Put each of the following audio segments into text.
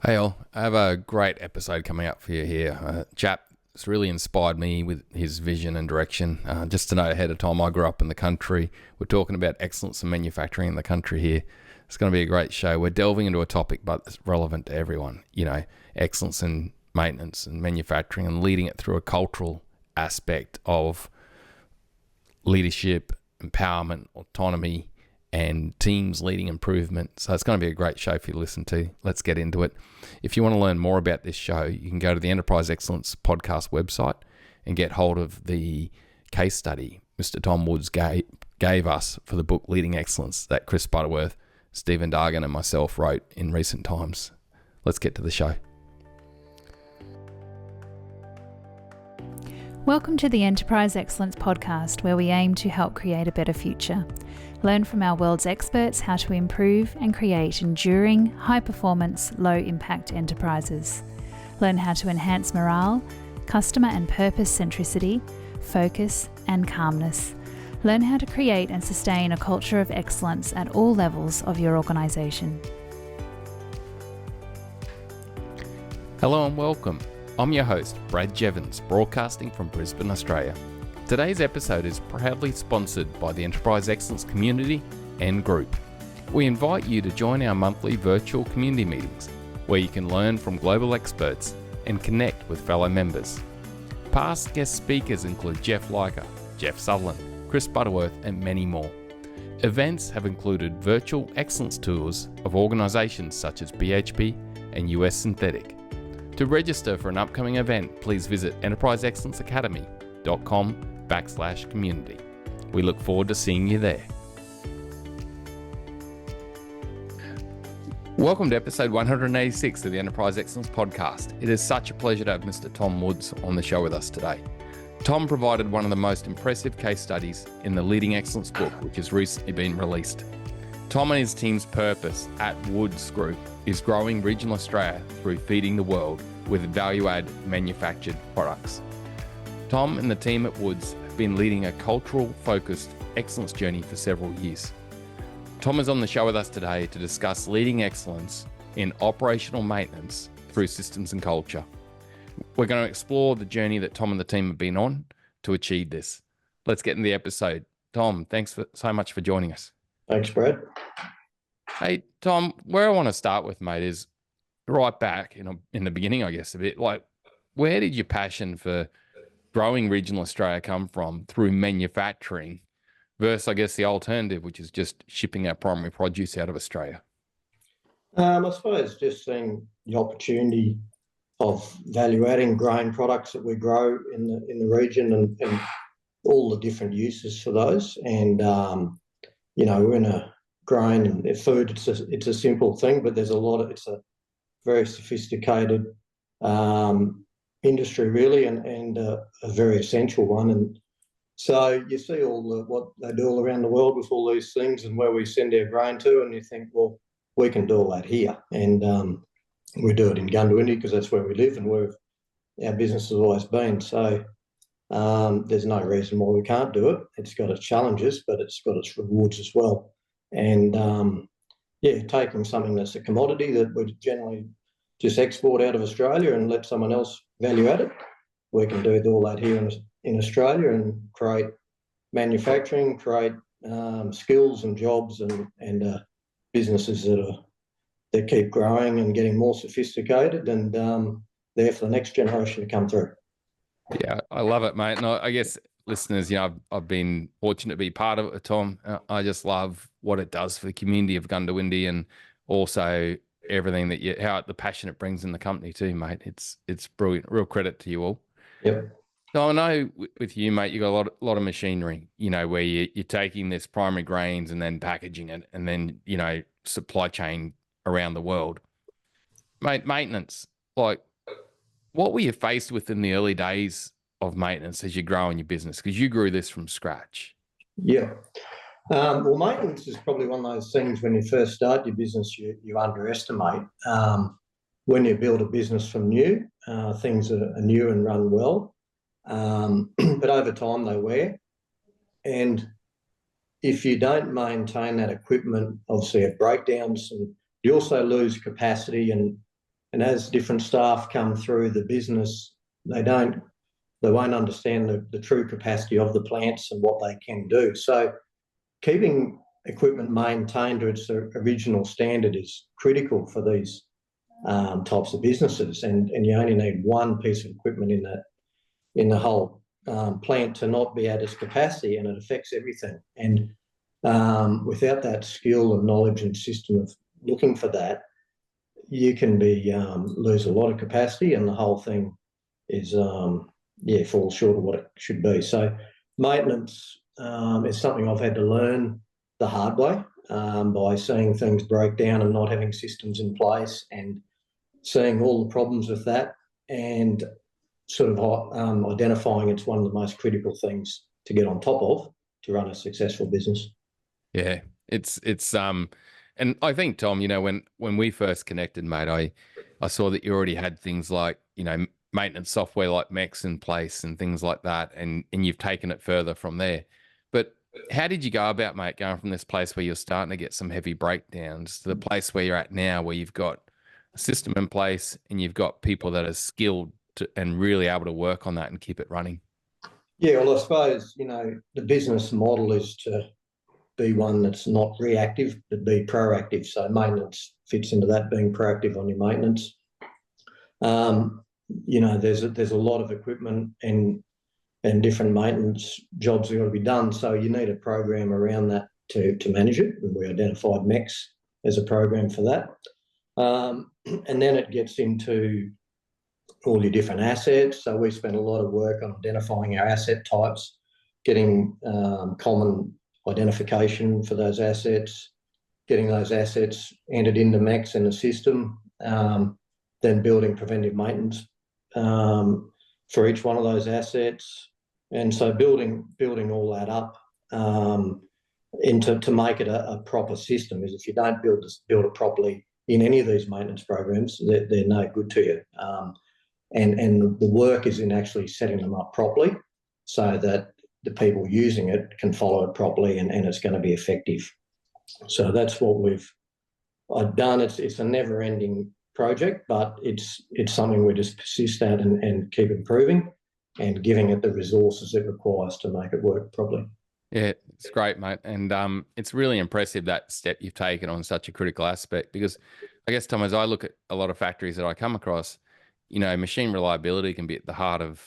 Hey all, I have a great episode coming up for you here. Chap has really inspired me with his vision and direction. Just to note ahead of time, I grew up in the country. We're talking about excellence in manufacturing in the country here. It's going to be a great show. We're delving into a topic, but it's relevant to everyone. You know, excellence in maintenance and manufacturing and leading it through a cultural aspect of leadership, empowerment, autonomy, and teams leading improvement. So it's going to be a great show for you to listen to. Let's get into it. If you want to learn more about this show, you can go to the Enterprise Excellence podcast website and get hold of the case study Mr. Tom Woods gave us for the book Leading Excellence that Chris Butterworth, Stephen Dargan, and myself wrote in recent times. Let's get to the show. Welcome to the Enterprise Excellence podcast, where we aim to help create a better future. Learn from our world's experts how to improve and create enduring, high-performance, low-impact enterprises. Learn how to enhance morale, customer and purpose centricity, focus, and calmness. Learn how to create and sustain a culture of excellence at all levels of your organisation. Hello and welcome. I'm your host, Brad Jevons, broadcasting from Brisbane, Australia. Today's episode is proudly sponsored by the Enterprise Excellence community and group. We invite you to join our monthly virtual community meetings, where you can learn from global experts and connect with fellow members. Past guest speakers include Jeff Leica, Jeff Sutherland, Chris Butterworth, and many more. Events have included virtual excellence tours of organisations such as BHP and US Synthetic. To register for an upcoming event, please visit enterpriseexcellenceacademy.com/community. We look forward to seeing you there. Welcome to episode 186 of the Enterprise Excellence podcast. It is such a pleasure to have Mr. Tom Woods on the show with us today. Tom provided one of the most impressive case studies in the Leading Excellence book, which has recently been released. Tom and his team's purpose at Woods Group is growing regional Australia through feeding the world with value-add manufactured products. Tom and the team at Woods have been leading a cultural-focused excellence journey for several years. Tom is on the show with us today to discuss leading excellence in operational maintenance through systems and culture. We're going to explore the journey that Tom and the team have been on to achieve this. Let's get in the episode. Tom, thanks so much for joining us. Thanks, Brad. Hey, Tom, where I want to start with, mate, is right back in the beginning, I guess, a bit. Like, where did your passion for growing regional Australia come from through manufacturing versus, I guess, the alternative, which is just shipping our primary produce out of Australia? I suppose just seeing the opportunity of value-adding grain products that we grow in the region and all the different uses for those. And, we're in a grain and food, it's a simple thing, but there's it's a very sophisticated industry really, and a very essential one. And so you see what they do all around the world with all these things and where we send our grain to, and you think, well, we can do all that here. And we do it in Gundawindi because that's where we live and where our business has always been. So there's no reason why we can't do it. It's got its challenges, but it's got its rewards as well. And taking something that's a commodity that we generally just export out of Australia and let someone else value add it, we can do all that here in Australia and create manufacturing, create skills and jobs and businesses that keep growing and getting more sophisticated and there for the next generation to come through. Yeah, I love it, mate. And I guess listeners, I've been fortunate to be part of it, Tom. I just love what it does for the community of Gundawindi and also everything how the passion it brings in the company too, mate. It's brilliant. Real credit to you all. Yep. So I know with you, mate, you got a lot of machinery, where you're taking this primary grains and then packaging it and then, supply chain around the world. Mate, maintenance, like what were you faced with in the early days of maintenance as you grow in your business? Because you grew this from scratch. Yeah. Well, maintenance is probably one of those things when you first start your business, you underestimate. When you build a business from new, things are new and run well. But over time they wear. And if you don't maintain that equipment, obviously have breakdowns, and you also lose capacity and And as different staff come through the business, they won't understand the true capacity of the plants and what they can do. So keeping equipment maintained to its original standard is critical for these types of businesses. And you only need one piece of equipment in the whole plant to not be at its capacity, and it affects everything. And without that skill and knowledge and system of looking for that, you can lose a lot of capacity, and the whole thing is falls short of what it should be. So maintenance is something I've had to learn the hard way by seeing things break down and not having systems in place, and seeing all the problems with that, and sort of identifying it's one of the most critical things to get on top of to run a successful business. Yeah, it's and I think, Tom, when we first connected, mate, I saw that you already had things like, maintenance software like Mex in place and things like that, and you've taken it further from there. But how did you go about, mate, going from this place where you're starting to get some heavy breakdowns to the place where you're at now, where you've got a system in place and you've got people that are skilled and really able to work on that and keep it running? Yeah, well, I suppose, the business model is to be one that's not reactive, but be proactive. So maintenance fits into that, being proactive on your maintenance. There's a lot of equipment and different maintenance jobs that got to be done. So you need a program around that to manage it. And we identified Mex as a program for that. And then it gets into all your different assets. So we spent a lot of work on identifying our asset types, getting common identification for those assets, getting those assets entered into Mex in the system, then building preventive maintenance for each one of those assets. And so building all that up to make it a proper system. Is if you don't build it properly in any of these maintenance programs, they're no good to you. And the work is in actually setting them up properly so that the people using it can follow it properly, and it's going to be effective. So that's what I've done. It's a never-ending project, but it's something we just persist at and keep improving and giving it the resources it requires to make it work properly. Yeah, it's great, mate. And it's really impressive, that step you've taken on such a critical aspect, because I guess, Tom, as I look at a lot of factories that I come across, machine reliability can be at the heart of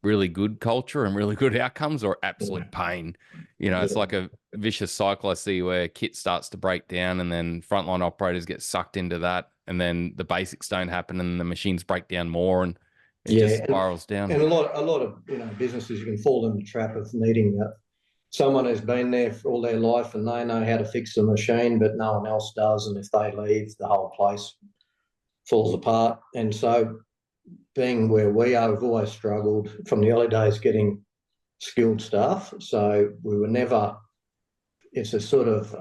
really good culture and really good outcomes, or absolute pain. It's like a vicious cycle I see where kit starts to break down and then frontline operators get sucked into that, and then the basics don't happen and the machines break down more, and it just spirals down. And a lot of businesses, you can fall in the trap of needing someone who's been there for all their life and they know how to fix the machine, but no one else does. And if they leave, the whole place falls apart. And so, being where we are, we've always struggled from the early days getting skilled staff. So we were never, it's a sort of,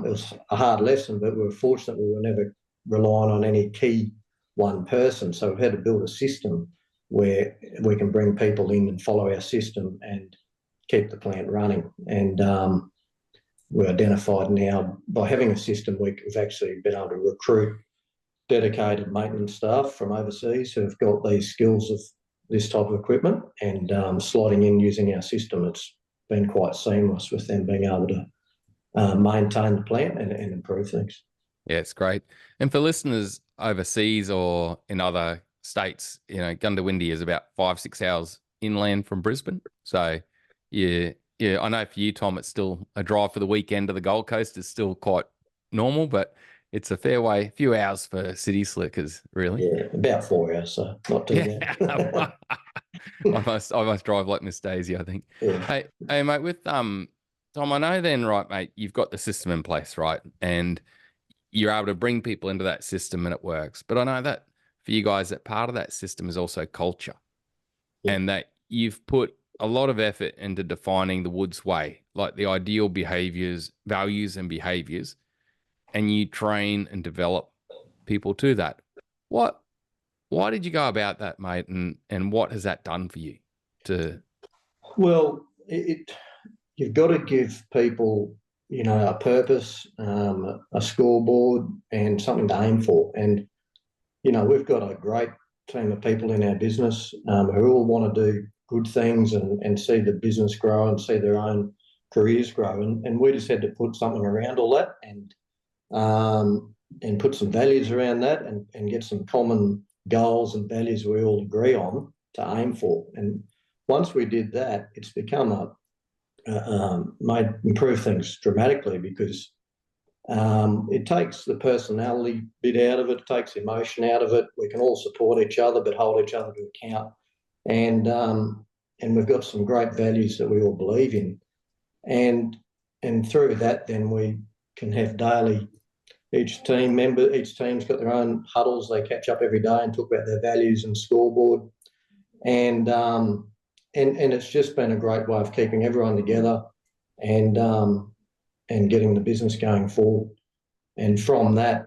it was a hard lesson, but we were fortunate we were never relying on any key one person. So we've had to build a system where we can bring people in and follow our system and keep the plant running. And we identified now, by having a system, we've actually been able to recruit dedicated maintenance staff from overseas who have got these skills of this type of equipment, and slotting in using our system. It's been quite seamless with them being able to maintain the plant and improve things. Yeah, it's great. And for listeners overseas or in other states, Gundawindi is about 5-6 hours inland from Brisbane. So yeah, I know for you, Tom, it's still a drive for the weekend to the Gold Coast is still quite normal, but it's a fair way, a few hours for city slickers, really. Yeah, about 4 hours, so not too bad. I must drive like Miss Daisy, I think. Yeah. Hey, mate, with Tom, I know then, right, mate, you've got the system in place, right? And you're able to bring people into that system and it works. But I know that for you guys, that part of that system is also culture. Yeah. And that you've put a lot of effort into defining the Woods way, like the ideal behaviors, values and behaviors, and you train and develop people to that. Why did you go about that, mate? And what has that done for you? Well, you've got to give people, a purpose, a scoreboard, and something to aim for. And we've got a great team of people in our business who all want to do good things and see the business grow and see their own careers grow. And we just had to put something around all that and put some values around that and get some common goals and values we all agree on to aim for. And once we did that, it's become improve things dramatically, because it takes the personality bit out of it, takes emotion out of it. We can all support each other, but hold each other to account. And we've got some great values that we all believe in. And through that, then we can have daily, each team's got their own huddles. They catch up every day and talk about their values and scoreboard. And it's just been a great way of keeping everyone together and getting the business going forward. And from that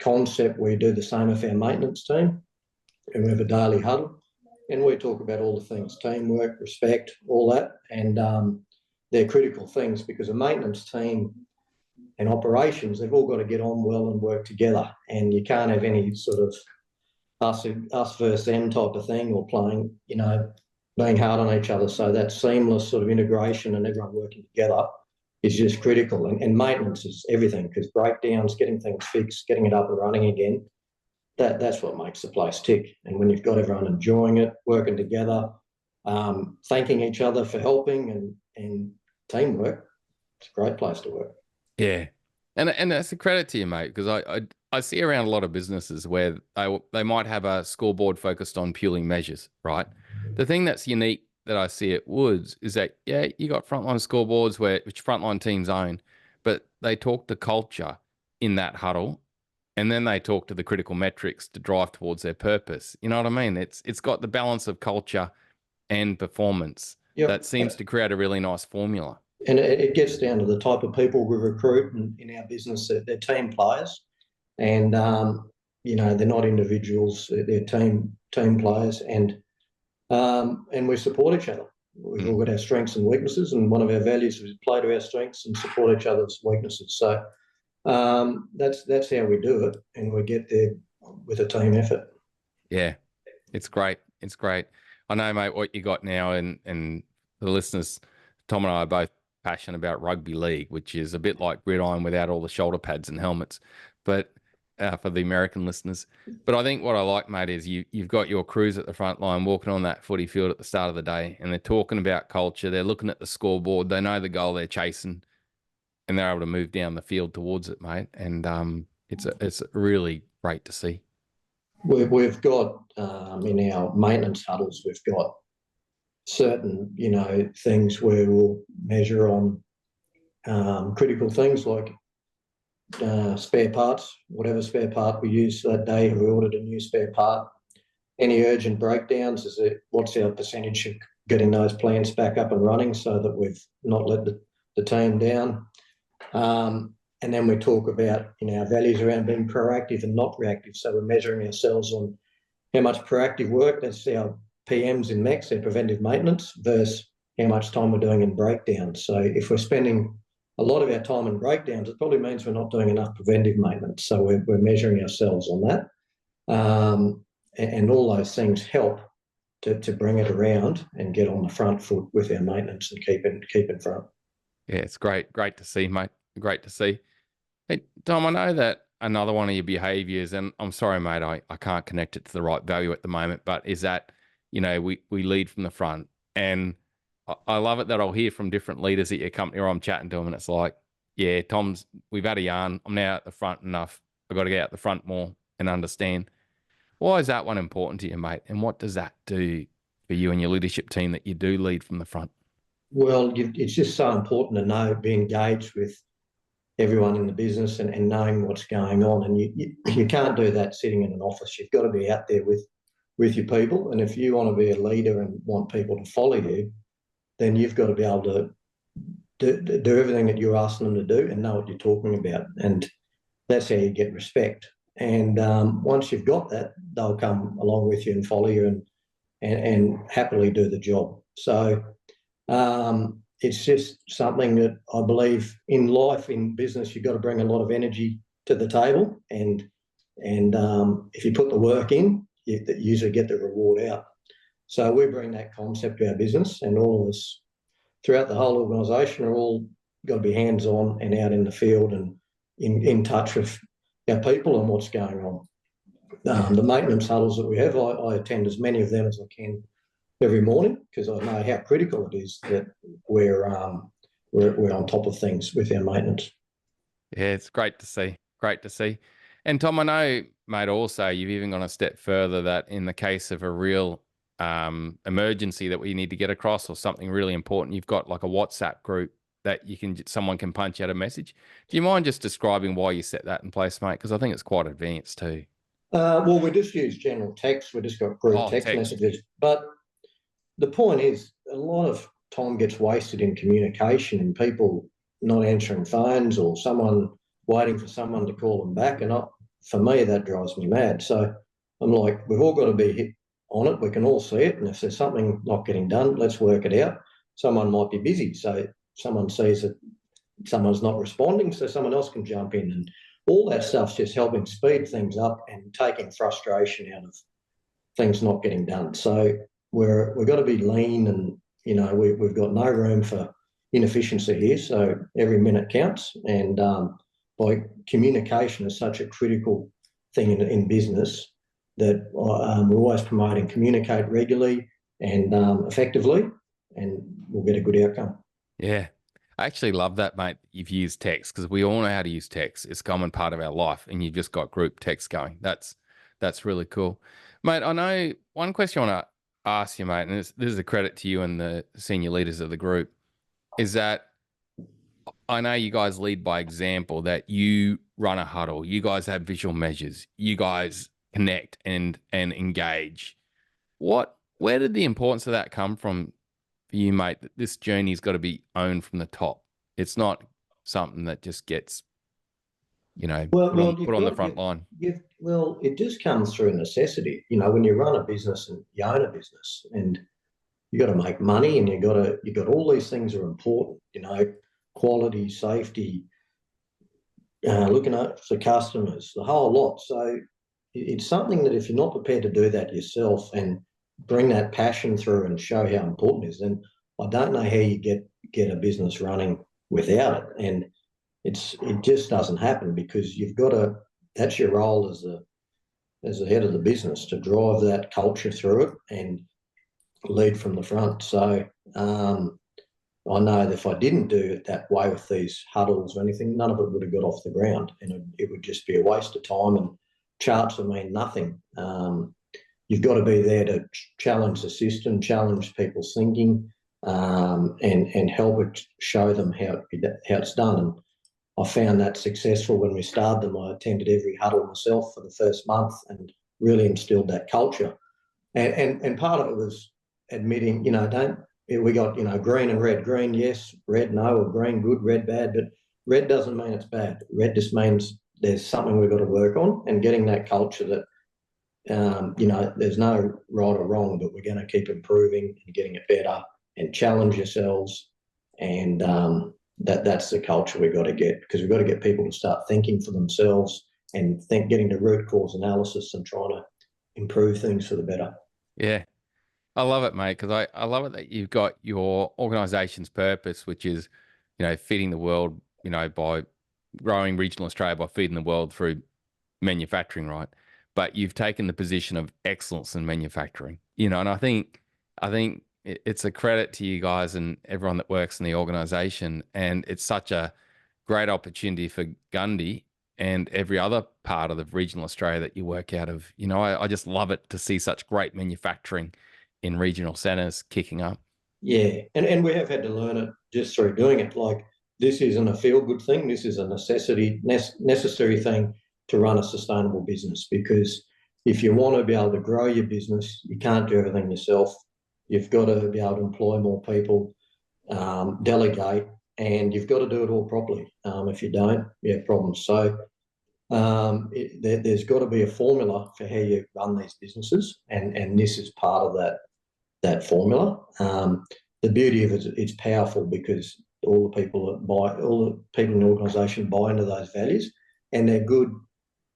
concept, we do the same with our maintenance team, and we have a daily huddle, and we talk about all the things: teamwork, respect, all that. And they're critical things, because a maintenance team and operations, they've all got to get on well and work together, and you can't have any sort of us versus them type of thing, or playing, being hard on each other. So that seamless sort of integration and everyone working together is just critical. And maintenance is everything, because breakdowns, getting things fixed, getting it up and running again, that's what makes the place tick. And when you've got everyone enjoying it, working together, thanking each other for helping and teamwork, it's a great place to work. Yeah. And that's a credit to you, mate, because I see around a lot of businesses where they might have a scoreboard focused on purely measures, right? The thing that's unique that I see at Woods is that, yeah, you got frontline scoreboards which frontline teams own, but they talk to culture in that huddle, and then they talk to the critical metrics to drive towards their purpose. You know what I mean? It's got the balance of culture and performance. Yep. That seems to create a really nice formula. And it gets down to the type of people we recruit in our business. They're team players, and they're not individuals. They're team players, and we support each other. We've all got our strengths and weaknesses, and one of our values is play to our strengths and support each other's weaknesses. So that's how we do it, and we get there with a team effort. Yeah, it's great. It's great. I know, mate, what you got now, and the listeners, Tom and I are both passionate about rugby league, which is a bit like gridiron without all the shoulder pads and helmets, but for the American listeners. But I think what I like, mate, is you've got your crews at the front line walking on that footy field at the start of the day, and they're talking about culture. They're looking at the scoreboard. They know the goal they're chasing, and they're able to move down the field towards it, mate. And it's really great to see. We've got in our maintenance huddles, we've got certain things where we'll measure on critical things like spare parts. Whatever spare part we use that day, have we ordered a new spare part? Any urgent breakdowns? What's our percentage of getting those plants back up and running so that we've not let the team down? And then we talk about our values around being proactive and not reactive. So we're measuring ourselves on how much proactive work, that's our PMs in MEX, their preventive maintenance, versus how much time we're doing in breakdowns. So if we're spending a lot of our time in breakdowns, it probably means we're not doing enough preventive maintenance. So we're measuring ourselves on that. And all those things help to bring it around and get on the front foot with our maintenance and keep in front. Yeah, it's great. Great to see, mate. Great to see. Hey, Tom, I know that another one of your behaviours, and I'm sorry, mate, I can't connect it to the right value at the moment, but is that, we lead from the front. And I love it that I'll hear from different leaders at your company, or I'm chatting to them, and it's like, yeah, we've had a yarn. I'm now at the front enough. I've got to get out the front more and understand. Why is that one important to you, mate? And what does that do for you and your leadership team that you do lead from the front? Well, it's just so important to be engaged with everyone in the business and knowing what's going on. And you can't do that sitting in an office. You've got to be out there with your people. And if you want to be a leader and want people to follow you, then you've got to be able to do everything that you're asking them to do and know what you're talking about. And that's how you get respect. And once you've got that, they'll come along with you and follow you and happily do the job. So it's just something that I believe in life, in business, you've got to bring a lot of energy to the table. And And if you put the work in, you usually get the reward out. So we bring that concept to our business, and all of us throughout the whole organisation are all got to be hands-on and out in the field and in touch with our people and what's going on. The maintenance huddles that we have, I attend as many of them as I can every morning, because I know how critical it is that we're on top of things with our maintenance. Yeah, it's great to see. Great to see. And Tom, I know, mate, also you've even gone a step further that in the case of a real emergency that we need to get across or something really important, you've got like a WhatsApp group that someone can punch out a message. Do you mind just describing why you set that in place, mate? Because I think it's quite advanced too. Well, we just use general text. We just got group text messages. But the point is, a lot of time gets wasted in communication and people not answering phones or someone waiting for someone to call them back. And for me, that drives me mad. So I'm like, we've all got to be on it. We can all see it. And if there's something not getting done, let's work it out. Someone might be busy. So someone sees that someone's not responding, so someone else can jump in. And all that stuff's just helping speed things up and taking frustration out of things not getting done. So we've got to be lean, and we've got no room for inefficiency here. So every minute counts, and by communication is such a critical thing in business that we're always promoting communicate regularly and effectively, and we'll get a good outcome. Yeah. I actually love that, mate. You've used text, because we all know how to use text. It's a common part of our life, and you've just got group text going. That's really cool. Mate, I know one question I want to ask you, mate, and this is a credit to you and the senior leaders of the group, is that I know you guys lead by example, that you run a huddle, you guys have visual measures, you guys connect and engage. Where did the importance of that come from for you, mate, that this journey's got to be owned from the top? It's not something that just gets, put on the front line. Well, it just comes through necessity. When you run a business and you own a business, and you got to make money, and you got all these things are important. Quality, safety, looking after customers, the whole lot. So it's something that if you're not prepared to do that yourself and bring that passion through and show how important it is, then I don't know how you get a business running without it. And it just doesn't happen, because you've got to, that's your role as the head of the business, to drive that culture through it and lead from the front. So I know that if I didn't do it that way with these huddles or anything, none of it would have got off the ground, and it would just be a waste of time, and charts would mean nothing. You've got to be there to challenge the system, challenge people's thinking, and help it show them how it's done. And I found that successful when we started them. I attended every huddle myself for the first month and really instilled that culture. And part of it was admitting, we got, green and red. Green, yes. Red, no. Or green, good. Red, bad. But red doesn't mean it's bad. Red just means there's something we've got to work on, and getting that culture that, there's no right or wrong, but we're going to keep improving and getting it better and challenge yourselves. And that's the culture we've got to get, because we've got to get people to start thinking for themselves and getting to root cause analysis and trying to improve things for the better. Yeah. I love it, mate, because I love it that you've got your organisation's purpose, which is, feeding the world, by growing regional Australia, by feeding the world through manufacturing, right? But you've taken the position of excellence in manufacturing, and I think it's a credit to you guys and everyone that works in the organisation, and it's such a great opportunity for Gundy and every other part of the regional Australia that you work out of. I just love it to see such great manufacturing in regional centres kicking up. Yeah, and we have had to learn it just through doing it. Like, this isn't a feel-good thing. This is a necessary thing to run a sustainable business, because if you want to be able to grow your business, you can't do everything yourself. You've got to be able to employ more people, delegate, and you've got to do it all properly. If you don't, you have problems. So there's got to be a formula for how you run these businesses, and this is part of that formula. The beauty of it, it's powerful, because all the people in the organisation buy into those values, and they're good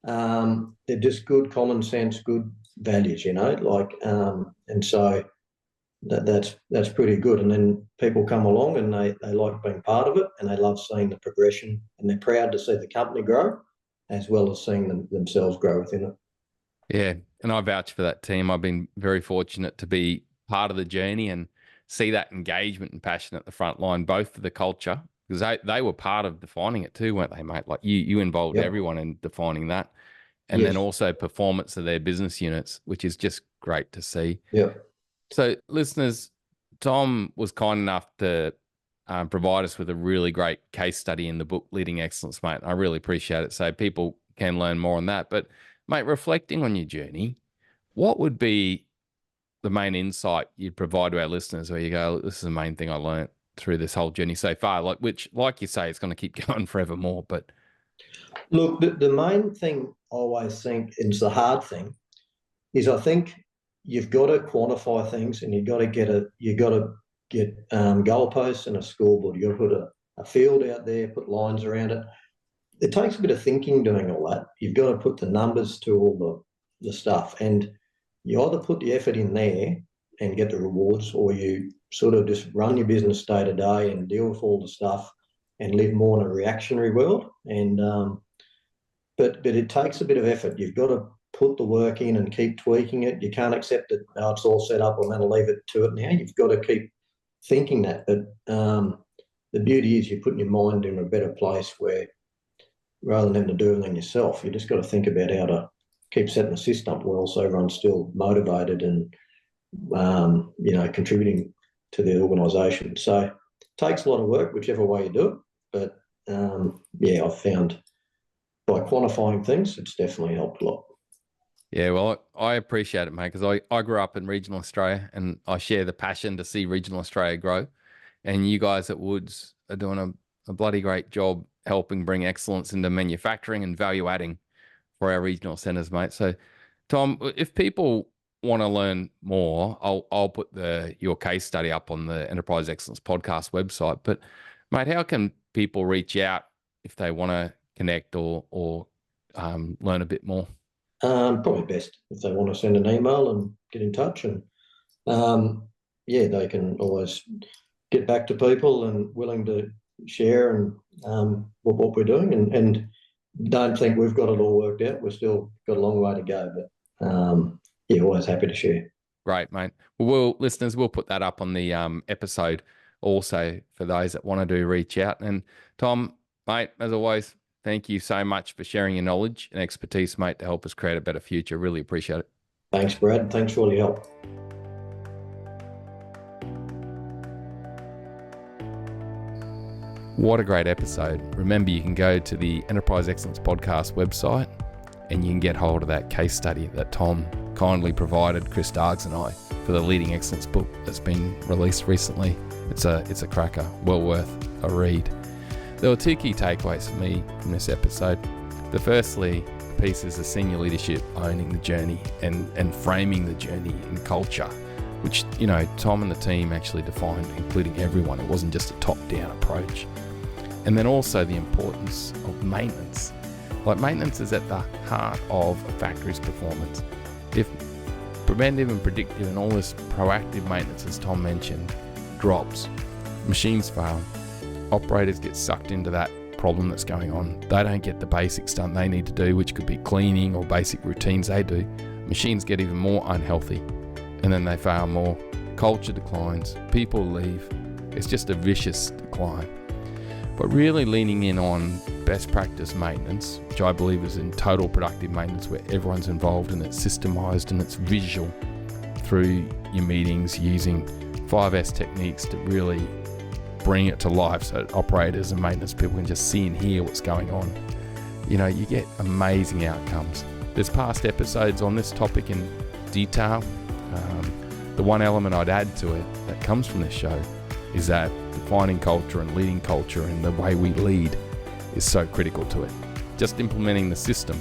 they're just good common sense, good values, and so that's pretty good. And then people come along and they like being part of it, and they love seeing the progression, and they're proud to see the company grow as well as seeing themselves grow within it. Yeah, and I vouch for that team. I've been very fortunate to be part of the journey and see that engagement and passion at the front line, both for the culture, because they were part of defining it too, weren't they, mate? Like you involved everyone in defining that. And then also performance of their business units, which is just great to see. Yeah. So listeners, Tom was kind enough to provide us with a really great case study in the book, Leading Excellence, mate. I really appreciate it. So people can learn more on that. But mate, reflecting on your journey, what would be the main insight you'd provide to our listeners where you go, this is the main thing I learned through this whole journey so far, which, like you say, it's going to keep going forevermore. But look, the main thing I always think, and it's the hard thing, is I think you've got to quantify things, and you've got to get goalposts and a scoreboard. You've got to put a field out there, put lines around it. It takes a bit of thinking doing all that. You've got to put the numbers to all the stuff, and you either put the effort in there and get the rewards, or you sort of just run your business day to day and deal with all the stuff and live more in a reactionary world. And but it takes a bit of effort. You've got to put the work in and keep tweaking it. You can't accept that it's all set up, I'm going to leave it to it now. You've got to keep thinking that. But the beauty is you're putting your mind in a better place where, rather than having to do everything yourself, you just got to think about how to keep setting the system up well so everyone's still motivated and contributing to the organisation. So it takes a lot of work, whichever way you do it. But I've found by quantifying things, it's definitely helped a lot. Yeah, well, I appreciate it, mate, because I grew up in regional Australia, and I share the passion to see regional Australia grow. And you guys at Woods are doing a bloody great job helping bring excellence into manufacturing and value adding for our regional centres, mate. So, Tom, if people want to learn more, I'll put your case study up on the Enterprise Excellence podcast website. But, mate, how can people reach out if they want to connect or learn a bit more? Probably best if they want to send an email and get in touch, and they can always get back to people and willing to share and what we're doing, and don't think we've got it all worked out. We've still got a long way to go, but always happy to share. Great, mate. Well, listeners, we'll put that up on the episode also for those that want to reach out. And Tom, mate, as always, thank you so much for sharing your knowledge and expertise, mate, to help us create a better future. Really appreciate it. Thanks, Brad. Thanks for all your help. What a great episode. Remember, you can go to the Enterprise Excellence Podcast website and you can get hold of that case study that Tom kindly provided Chris Dargs and I for the Leading Excellence book that's been released recently. It's a cracker, well worth a read. There were two key takeaways for me from this episode. The firstly piece is the senior leadership owning the journey and framing the journey in culture, which, Tom and the team actually defined, including everyone. It wasn't just a top-down approach. And then also the importance of maintenance. Like, maintenance is at the heart of a factory's performance. If preventive and predictive and all this proactive maintenance, as Tom mentioned, drops, machines fail, operators get sucked into that problem that's going on. They don't get the basics done they need to do, which could be cleaning or basic routines they do. Machines get even more unhealthy, and then they fail more. Culture declines, people leave. It's just a vicious decline. But really leaning in on best practice maintenance, which I believe is in total productive maintenance, where everyone's involved and it's systemized and it's visual through your meetings, using 5S techniques to really bring it to life so that operators and maintenance people can just see and hear what's going on. You get amazing outcomes. There's past episodes on this topic in detail. The one element I'd add to it that comes from this show is that defining culture and leading culture and the way we lead is so critical to it. Just implementing the system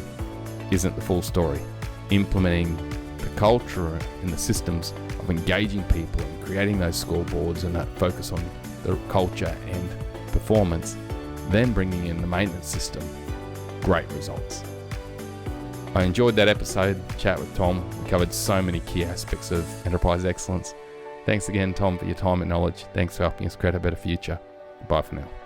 isn't the full story. Implementing the culture and the systems of engaging people and creating those scoreboards and that focus on the culture and performance, then bringing in the maintenance system, great results. I enjoyed that episode, chat with Tom. We covered so many key aspects of enterprise excellence. Thanks again, Tom, for your time and knowledge. Thanks for helping us create a better future. Bye for now.